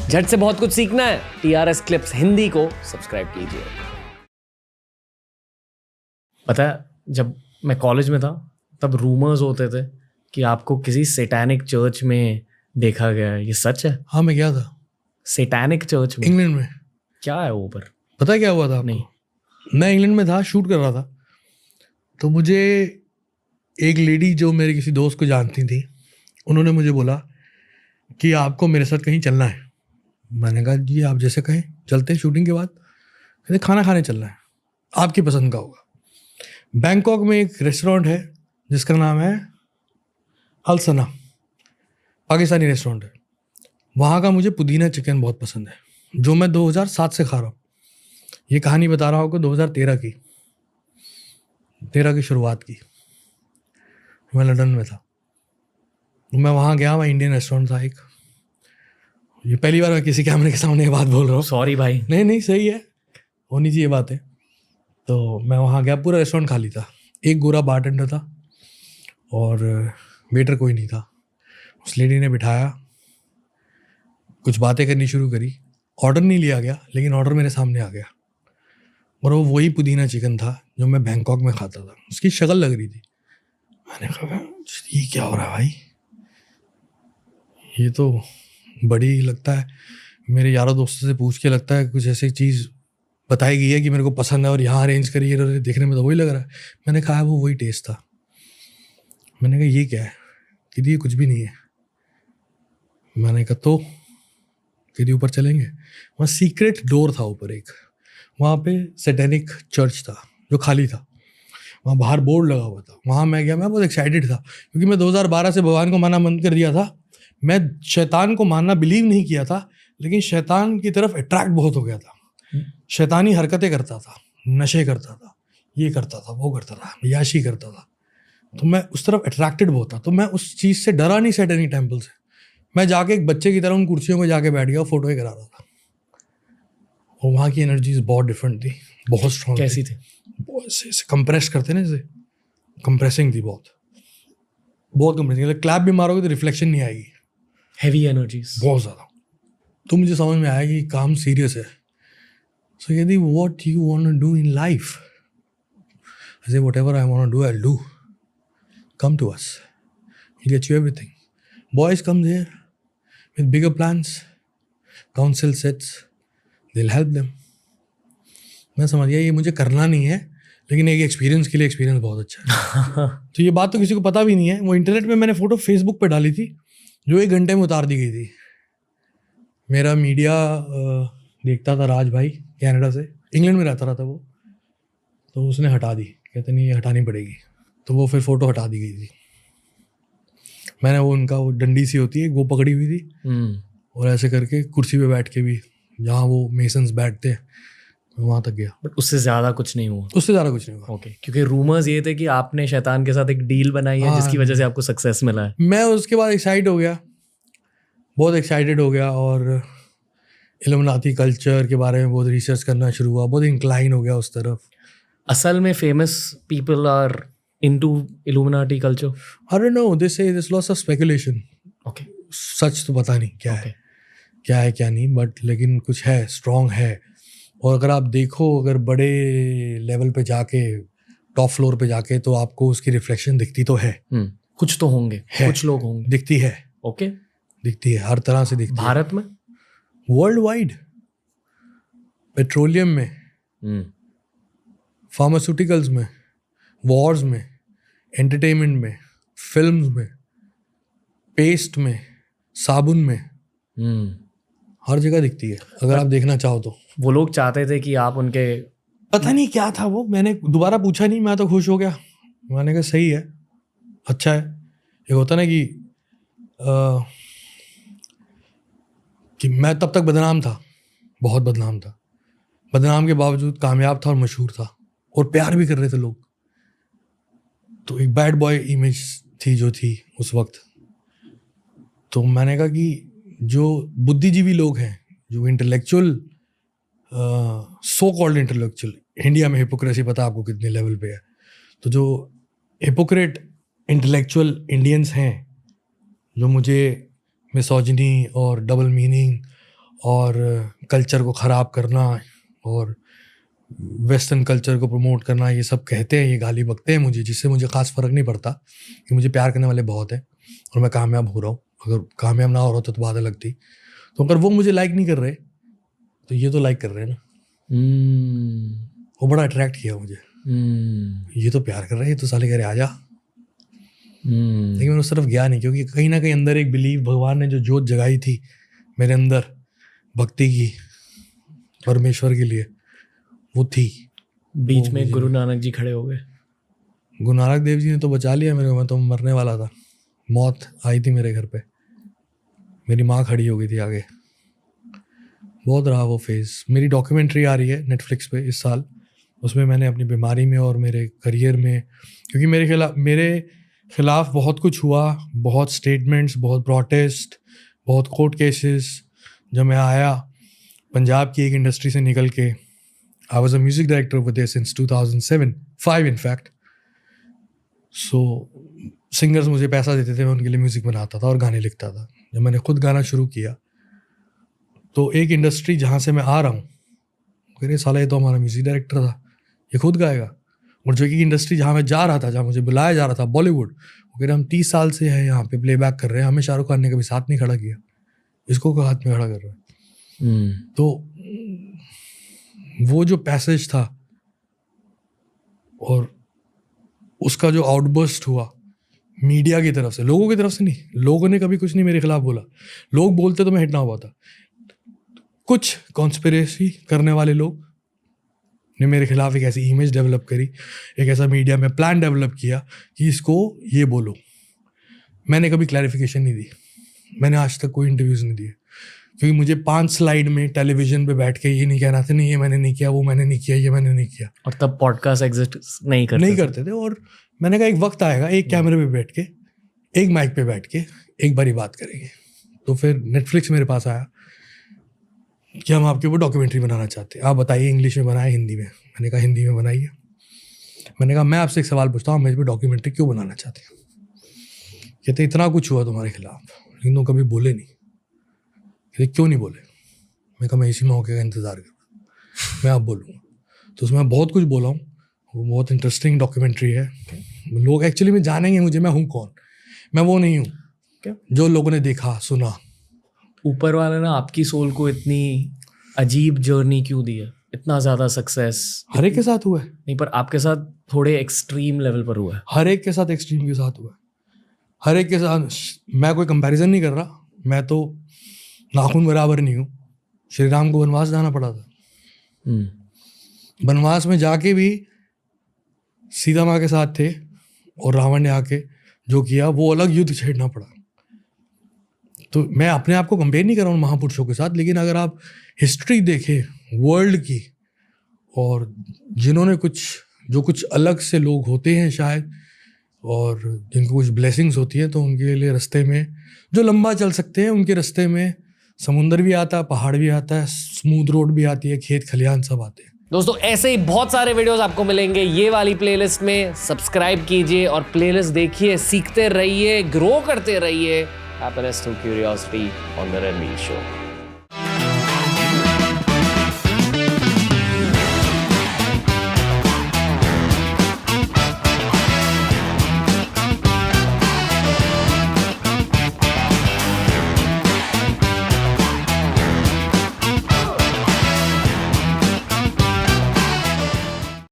झट से बहुत कुछ सीखना है, TRS क्लिप्स हिंदी को सब्सक्राइब कीजिए। पता है, जब मैं कॉलेज में था तब रूमर्स होते थे कि आपको किसी सैटेनिक चर्च में देखा गया है। ये सच है? हाँ, मैं गया था सैटेनिक चर्च में? इंग्लैंड में। क्या है वो? पर पता है क्या हुआ था आपको? नहीं। मैं इंग्लैंड में था, शूट कर रहा था, तो मुझे एक लेडी जो मेरे किसी दोस्त को जानती थी, उन्होंने मुझे बोला कि आपको मेरे साथ कहीं चलना है। मैंने कहा जी आप जैसे कहें, चलते हैं शूटिंग के बाद। कहते खाना खाने चलना है, आपकी पसंद का होगा। बैंकॉक में एक रेस्टोरेंट है जिसका नाम है अल सना, पाकिस्तानी रेस्टोरेंट है। वहाँ का मुझे पुदीना चिकन बहुत पसंद है, जो मैं 2007 से खा रहा हूँ। ये कहानी बता रहा हूँ आपको 2013 की शुरुआत की। मैं लंदन में था, मैं वहाँ गया, वहाँ इंडियन रेस्टोरेंट था एक। ये पहली बार मैं किसी कैमरे के सामने ये बात बोल रहा हूँ। सॉरी भाई। नहीं सही है, होनी चाहिए बातें। तो मैं वहाँ गया, पूरा रेस्टोरेंट खाली था, एक गोरा बारटेंडर था और वेटर कोई नहीं था। उस लेडी ने बिठाया, कुछ बातें करनी शुरू करी। ऑर्डर नहीं लिया गया, लेकिन ऑर्डर मेरे सामने आ गया और वो वही पुदीना चिकन था जो मैं बैंकॉक में खाता था। उसकी शक्ल लग रही थी। मैंने कहा ये क्या हो रहा है भाई, ये तो बड़ी लगता है। मेरे यारों दोस्तों से पूछ के लगता है कुछ ऐसी चीज़ बताई गई है कि मेरे को पसंद है और यहाँ अरेंज करी है, देखने में तो वही लग रहा है। मैंने कहा वो वही टेस्ट था। मैंने कहा ये क्या है? कि ये कुछ भी नहीं है। मैंने कहा तो कि ऊपर चलेंगे। वहाँ सीक्रेट डोर था ऊपर एक, वहाँ पे सैटेनिक चर्च था जो खाली था। वहाँ बाहर बोर्ड लगा हुआ था, वहाँ मैं गया। मैं बहुत एक्साइटेड था क्योंकि मैं 2012 से भगवान को मानना बंद कर दिया था। मैं शैतान को मानना बिलीव नहीं किया था, लेकिन शैतान की तरफ अट्रैक्ट बहुत हो गया था। शैतानी हरकतें करता था, नशे करता था, ये करता था, वो करता था, याशी करता था। तो मैं उस तरफ अट्रैक्टेड बहुत था। तो मैं उस चीज़ से डरा नहीं, सैटेनिक टेम्पल से। मैं जाके एक बच्चे की तरह उन कुर्सियों में जाके बैठ गया, फोटो ही करा रहा था। और वहाँ की एनर्जीज बहुत डिफरेंट थी, बहुत स्ट्रॉन्ग। कैसी थी? ऐसे कंप्रेस करते ना, जैसे कंप्रेसिंग थी, बहुत कंप्रेसिंग। अगर क्लैप भी मारोगे तो रिफ्लेक्शन नहीं आएगी। हैवी एनर्जीज बहुत ज़्यादा। तो मुझे समझ में आया कि काम सीरियस है। सो यदि what you want to do in life, I say whatever I want to do I will do, come to us, we get you everything. Boys come there with bigger plans, council sets, they will help them. मैं समझ गया ये मुझे करना नहीं है, लेकिन एक एक्सपीरियंस के लिए एक्सपीरियंस बहुत अच्छा है। तो ये बात तो किसी को पता भी नहीं है। वो इंटरनेट में मैंने फ़ोटो फेसबुक पे डाली थी जो 1 घंटे में उतार दी गई थी। मेरा मीडिया देखता था, राज भाई कनाडा से, इंग्लैंड में रहता रहा था वो, तो उसने हटा दी। कहते नहीं ये हटानी पड़ेगी, तो वो फिर फ़ोटो हटा दी गई थी। मैंने वो उनका वो डंडी सी होती है वो पकड़ी हुई थी और ऐसे करके कुर्सी पे बैठ के भी, जहाँ वो मेसन्स बैठते हैं, वहाँ तक गया। बट उससे ज़्यादा कुछ नहीं हुआ? उससे ज़्यादा कुछ नहीं हुआ। ओके, क्योंकि रूमर्स ये थे कि आपने शैतान के साथ एक डील बनाई है जिसकी वजह से आपको सक्सेस मिला है। मैं उसके बाद एक्साइट हो गया, बहुत एक्साइटेड हो गया और इल्यूमिनाटी कल्चर के बारे में बहुत रिसर्च करना शुरू हुआ, बहुत इंक्लाइन हो गया उस तरफ। असल में famous people are into illuminati culture? I don't know, they say this lots of speculation. Okay, सच तो पता नहीं क्या है क्या नहीं, बट लेकिन कुछ है, स्ट्रॉन्ग है। और अगर आप देखो, अगर बड़े लेवल पे जाके, टॉप फ्लोर पे जाके, तो आपको उसकी रिफ्लेक्शन दिखती तो है। कुछ तो होंगे, कुछ लोग होंगे, दिखती है। ओके, दिखती है, हर तरह से दिखती है। भारत में, वर्ल्ड वाइड, पेट्रोलियम में, फार्मास्यूटिकल्स में, वॉर्स में, एंटरटेनमेंट में, फिल्म्स में, पेस्ट में, साबुन में, हर जगह दिखती है अगर आप देखना चाहो तो। वो लोग चाहते थे कि आप उनके, पता नहीं क्या था वो, मैंने दोबारा पूछा नहीं, मैं तो खुश हो गया। मैंने कहा सही है, अच्छा है। एक होता ना कि मैं तब तक बदनाम था, बहुत बदनाम था, बदनाम के बावजूद कामयाब था और मशहूर था और प्यार भी कर रहे थे लोग। तो एक बैड बॉय इमेज थी जो थी उस वक्त। तो मैंने कहा कि जो बुद्धिजीवी लोग हैं, जो intellectual, so called intellectual, India में हिपोक्रेसी पता है आपको कितने लेवल पे है, तो जो हिपोक्रेट इंटेलेक्चुअल इंडियंस हैं, जो मुझे मिसोजिनी और डबल मीनिंग और कल्चर को ख़राब करना और वेस्टर्न कल्चर को प्रमोट करना, ये सब कहते हैं, ये गाली बकते हैं मुझे, जिससे मुझे ख़ास फ़र्क नहीं पड़ता कि मुझे प्यार करने वाले बहुत हैं और मैं कामयाब हो रहा हूँ। अगर कामयाब ना हो रहा तो बात अलग थी। तो अगर वो मुझे लाइक नहीं कर रहे तो ये तो लाइक कर रहे हैं ना। वो बड़ा अट्रैक्ट किया मुझे। ये तो प्यार कर रहे हैं, ये तो साले कह रहे आजा। लेकिन मैं उस तरफ गया नहीं, क्योंकि कहीं ना कहीं अंदर एक बिलीव, भगवान ने जो जोत जगाई थी मेरे अंदर भक्ति की परमेश्वर के लिए, वो थी। बीच में गुरु नानक जी खड़े हो गए। गुरु नानक देव जी ने तो बचा लिया मेरे को, मैं तो मरने वाला था। मौत आई थी मेरे घर पे, मेरी माँ खड़ी हो गई थी आगे। बहुत रहा वो फेज़। मेरी डॉक्यूमेंट्री आ रही है नेटफ्लिक्स पे इस साल, उसमें मैंने अपनी बीमारी में और मेरे करियर में, क्योंकि मेरे खिलाफ बहुत कुछ हुआ, बहुत स्टेटमेंट्स, बहुत प्रोटेस्ट, बहुत कोर्ट केसेस। जब मैं आया पंजाब की एक इंडस्ट्री से निकल के, I was a music director over there since 2005 in fact. So singers मुझे पैसा देते थे, मैं उनके लिए म्यूज़िक बनाता था और गाने लिखता था। जब मैंने खुद गाना शुरू किया तो एक इंडस्ट्री जहाँ से मैं आ रहा हूँ कह रहे साला ये तो हमारा म्यूज़िक डायरेक्टर था, ये खुद गाएगा। और जो कि इंडस्ट्री जहाँ मैं जा रहा था, जहाँ मुझे बुलाया जा रहा था, बॉलीवुड, वो कह रहे हम 30 साल से हैं यहाँ पे प्लेबैक कर रहे हैं, हमें शाहरुख खान ने कभी साथ नहीं खड़ा किया, इसको हाथ में खड़ा कर रहा है। तो वो जो पैसेज था और उसका जो आउटबर्स्ट हुआ मीडिया की तरफ से, लोगों की तरफ से नहीं, लोगों ने कभी कुछ नहीं मेरे खिलाफ बोला। लोग बोलते तो मैं हिट ना हुआ था। कुछ कॉन्स्पिरेसी करने वाले लोग ने मेरे खिलाफ एक ऐसी इमेज डेवलप करी, एक ऐसा मीडिया में प्लान डेवलप किया कि इसको ये बोलो। मैंने कभी क्लैरिफिकेशन नहीं दी, मैंने आज तक कोई इंटरव्यूज़ नहीं दिए, क्योंकि मुझे 5 स्लाइड में टेलीविजन पे बैठ के ये नहीं कहना था, नहीं ये मैंने नहीं किया, वो मैंने नहीं किया, ये मैंने नहीं किया। और तब पॉडकास्ट एग्जिस्ट नहीं करते थे। और मैंने कहा एक वक्त आएगा, एक कैमरे पे बैठ के, एक माइक पे बैठ के एक बारी बात करेंगे। तो फिर नेटफ्लिक्स मेरे पास आया कि हम आपके ऊपर डॉक्यूमेंट्री बनाना चाहते हैं, आप बताइए इंग्लिश में बनाए हिंदी में। मैंने कहा हिंदी में बनाइए। मैंने कहा मैं आपसे एक सवाल पूछता हूँ, मेरे पे डॉक्यूमेंट्री क्यों बनाना चाहते हैं? कहते इतना कुछ हुआ तुम्हारे खिलाफ लेकिन तुम कभी बोले नहीं। कहते क्यों नहीं बोले? मैं कहा मैं इसी मौके का इंतज़ार कर रहा हूँ, मैं आप बोलूँगा। तो उसमें बहुत कुछ बोला हूँ, वो बहुत इंटरेस्टिंग डॉक्यूमेंट्री है। लोग एक्चुअली में जानेंगे मुझे, मैं हूँ कौन। मैं वो नहीं हूँ जो लोगों ने देखा सुना। ऊपर वाले ने आपकी सोल को इतनी अजीब जर्नी क्यों दी है? इतना ज़्यादा सक्सेस हर एक के साथ हुआ है। नहीं, पर आपके साथ थोड़े एक्सट्रीम लेवल पर हुआ है। हर एक के साथ एक्सट्रीम के साथ हुआ है, हर एक के साथ। मैं कोई कंपैरिजन नहीं कर रहा, मैं तो नाखून बराबर नहीं हूँ। श्री राम को वनवास जाना पड़ा था, वनवास में जाके भी सीता माँ के साथ थे और रावण ने आके जो किया वो अलग युद्ध छेड़ना पड़ा। तो मैं अपने आप को कंपेयर नहीं कर रहा हूँ महापुरुषों के साथ, लेकिन अगर आप हिस्ट्री देखें वर्ल्ड की, और जिन्होंने कुछ अलग से लोग होते हैं शायद, और जिनको कुछ ब्लेसिंग्स होती है, तो उनके लिए रास्ते में जो लंबा चल सकते हैं, उनके रास्ते में समुंदर भी आता है, पहाड़ भी आता है, स्मूथ रोड भी आती है, खेत खलिहान सब आते हैं। दोस्तों ऐसे ही बहुत सारे वीडियोस आपको मिलेंगे ये वाली प्लेलिस्ट में। सब्सक्राइब कीजिए और प्लेलिस्ट देखिए, सीखते रहिए, ग्रो करते रहिए। Happiness through Curiosity on the Ranveer Show.